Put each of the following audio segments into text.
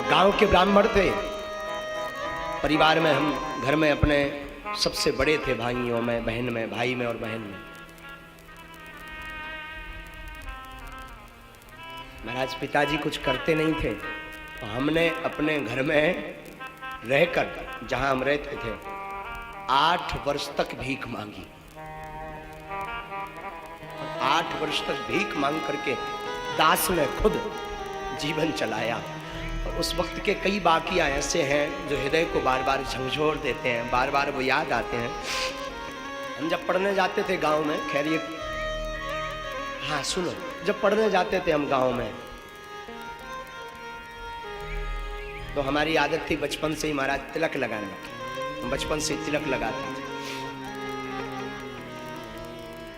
गांव के ब्राह्मण थे। परिवार में हम घर में अपने सबसे बड़े थे, भाइयों में, बहन में, भाई में और बहन में। महाराज पिताजी कुछ करते नहीं थे, तो हमने अपने घर में रहकर, जहां हम रहते थे, 8 वर्ष तक भीख मांगी। 8 वर्ष तक भीख मांग करके दास ने खुद जीवन चलाया। और उस वक्त के कई वाकया ऐसे हैं जो हृदय को बार बार झंझोर देते हैं, बार बार वो याद आते हैं। हम जब पढ़ने जाते थे गांव में, खैर ये, हाँ सुनो, जब पढ़ने जाते थे हम गांव में, तो हमारी आदत थी बचपन से ही महाराज तिलक लगाने की। हम बचपन से तिलक लगाते थे।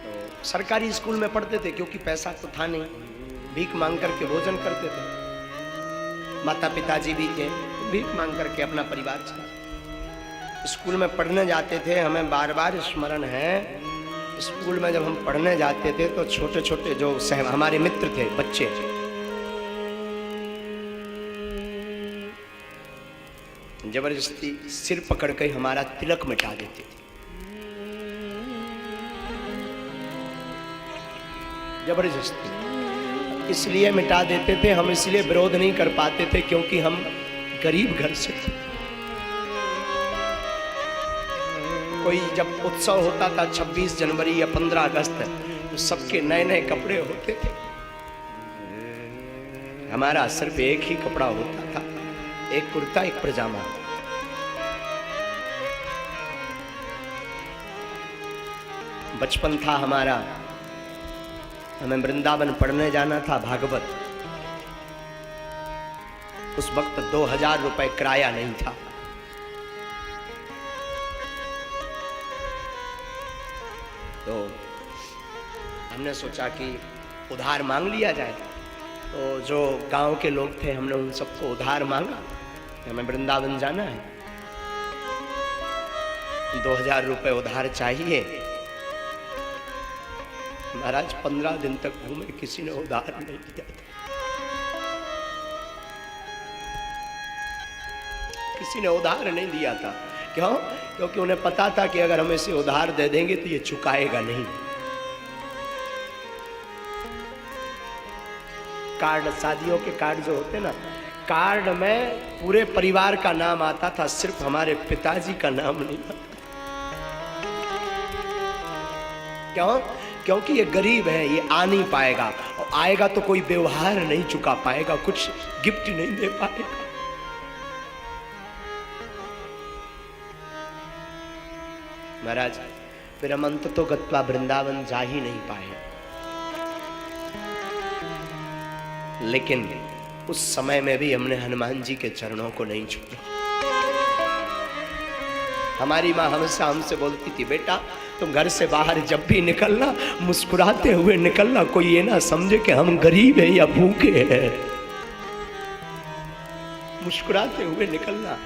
तो सरकारी स्कूल में पढ़ते थे, क्योंकि पैसा तो था नहीं, भीख मांग करके भोजन करते थे। माता पिताजी भी थे, भीख मांग करके अपना परिवार चला। स्कूल में पढ़ने जाते थे, हमें बार बार स्मरण है, स्कूल में जब हम पढ़ने जाते थे तो छोटे छोटे जो हमारे मित्र थे, बच्चे, जबरदस्ती सिर पकड़ के हमारा तिलक मिटा देते थे। जबरदस्ती इसलिए मिटा देते थे, हम इसलिए विरोध नहीं कर पाते थे क्योंकि हम गरीब घर से थे। कोई जब उत्सव होता था 26 जनवरी या 15 अगस्त, तो सबके नए नए कपड़े होते थे। हमारा सिर्फ एक ही कपड़ा होता था, एक कुर्ता, एक पजामा। बचपन था हमारा, हमें वृंदावन पढ़ने जाना था, भागवत। उस वक्त 2000 रुपए किराया नहीं था। तो हमने सोचा कि उधार मांग लिया जाए। तो जो गांव के लोग थे, हमने उन सबको उधार मांगा कि हमें वृंदावन जाना है, 2000 रुपए उधार चाहिए। महाराज 15 दिन तक घूमे, किसी ने उधार नहीं दिया था। किसी ने उधार नहीं दिया था। क्यों? क्योंकि उन्हें पता था कि अगर हम इसे उधार दे देंगे तो ये चुकाएगा नहीं। कार्ड, शादियों के कार्ड जो होते ना, कार्ड में पूरे परिवार का नाम आता था, सिर्फ हमारे पिताजी का नाम नहीं आता। क्यों? क्योंकि ये गरीब है, ये आ नहीं पाएगा, और आएगा तो कोई व्यवहार नहीं चुका पाएगा, कुछ गिफ्ट नहीं दे पाएगा। महाराज फिर हम अंत तो गत्वा वृंदावन जा ही नहीं पाए। लेकिन उस समय में भी हमने हनुमान जी के चरणों को नहीं छुआ। हमारी माँ हमेशा हमसे बोलती थी, बेटा तुम घर से बाहर जब भी निकलना, मुस्कुराते हुए निकलना, कोई ये ना समझे कि हम गरीब हैं या भूखे हैं। मुस्कुराते हुए निकलना।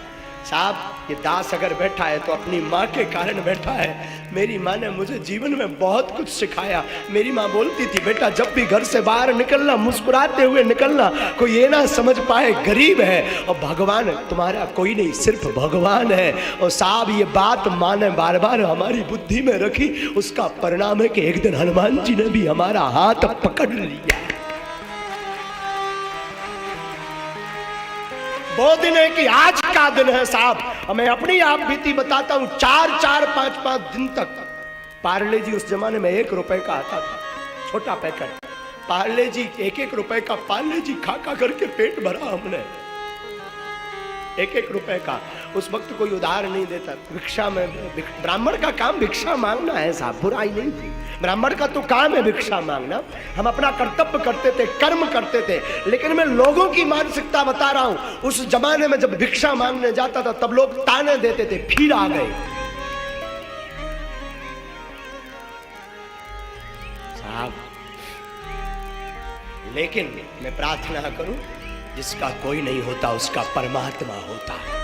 साहब ये दास अगर बैठा है तो अपनी माँ के कारण बैठा है। मेरी माँ ने मुझे जीवन में बहुत कुछ सिखाया। मेरी माँ बोलती थी, बेटा जब भी घर से बाहर निकलना, मुस्कुराते हुए निकलना, कोई ये ना समझ पाए गरीब है, और भगवान तुम्हारा कोई नहीं, सिर्फ भगवान है। और साहब ये बात माँ ने बार बार हमारी बुद्धि में रखी। उसका परिणाम है कि एक दिन हनुमान जी ने भी हमारा हाथ पकड़ लिया। वो दिन है कि आज का दिन है साहब। हमें अपनी आप बीती बताता हूँ, 4-4, 5-5 दिन तक पार्ले जी, उस जमाने में 1 रुपए का आता था, छोटा पैकेट पार्ले जी, 1-1 रुपए का पार्ले जी खा खा करके पेट भरा हमने, 1-1 रुपए का। उस वक्त कोई उधार नहीं देता। भिक्षा में, ब्राह्मण का काम भिक्षा मांगना है साहब, बुराई नहीं थी। ब्राह्मण का तो काम है भिक्षा मांगना। हम अपना कर्तव्य करते थे, कर्म करते थे। लेकिन मैं लोगों की मानसिकता बता रहा हूं। उस जमाने में जब भिक्षा मांगने जाता था तब लोग ताने देते थे, फिर आ गए साहब। लेकिन मैं प्रार्थना करूं, जिसका कोई नहीं होता उसका परमात्मा होता है।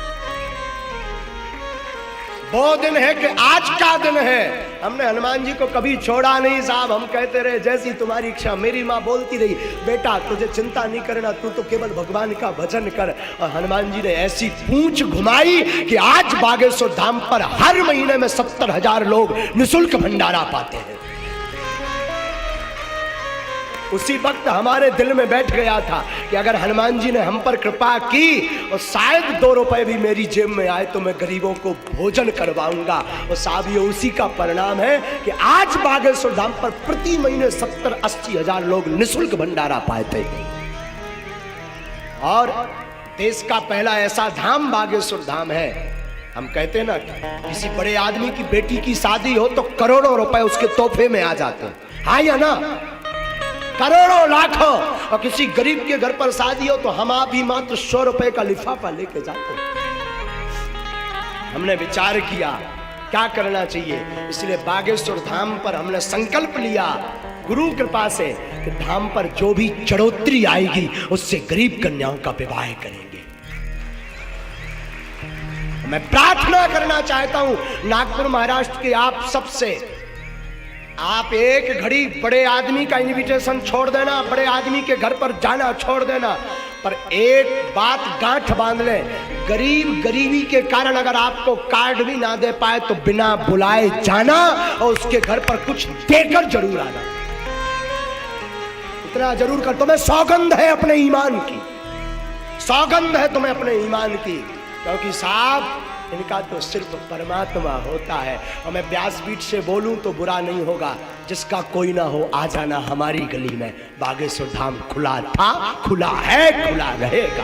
वो दिन है कि आज का दिन है। हमने हनुमान जी को कभी छोड़ा नहीं साहब। हम कहते रहे जैसी तुम्हारी इच्छा। मेरी माँ बोलती रही बेटा तुझे चिंता नहीं करना, तू तो केवल भगवान का भजन कर। और हनुमान जी ने ऐसी पूंछ घुमाई कि आज बागेश्वर धाम पर हर महीने में 70,000 लोग निःशुल्क भंडारा पाते हैं। उसी वक्त हमारे दिल में बैठ गया था कि अगर हनुमान जी ने हम पर कृपा की और शायद 2 रुपए भी मेरी जेब में आए तो मैं गरीबों को भोजन करवाऊंगा। और साहब ये उसी का परिणाम है कि आज बागेश्वर धाम पर प्रति महीने 70-80 हजार लोग निःशुल्क भंडारा पाते हैं। और देश का पहला ऐसा धाम बागेश्वर धाम है। हम कहते हैं ना किसी बड़े आदमी की बेटी की शादी हो तो करोड़ों रुपए उसके तोहफे में आ जाते हैं, हाँ या ना? करोड़ों लाखों। और किसी गरीब के घर पर शादी हो तो हम आप ही मात्र 100 रुपए का लिफाफा लेके जाते हैं। हमने विचार किया क्या करना चाहिए, इसलिए बागेश्वर धाम पर हमने संकल्प लिया गुरु कृपा से कि धाम पर जो भी चढ़ोतरी आएगी उससे गरीब कन्याओं का विवाह करेंगे। मैं प्रार्थना करना चाहता हूं नागपुर महाराष्ट्र के आप सबसे, आप एक घड़ी बड़े आदमी का इनविटेशन छोड़ देना, बड़े आदमी के घर पर जाना छोड़ देना, पर एक बात गांठ बांध ले, गरीब गरीबी के कारण अगर आपको कार्ड भी ना दे पाए तो बिना बुलाए जाना और उसके घर पर कुछ देकर जरूर आना। इतना जरूर कर। तुम्हें सौगंध है अपने ईमान की, सौगंध है तुम्हें अपने ईमान की, क्योंकि साहब इनका तो सिर्फ परमात्मा होता है। और मैं व्यासपीठ से बोलूं तो बुरा नहीं होगा, जिसका कोई ना हो आ जाना हमारी गली में। बागेश्वर धाम खुला था, खुला है, खुला रहेगा।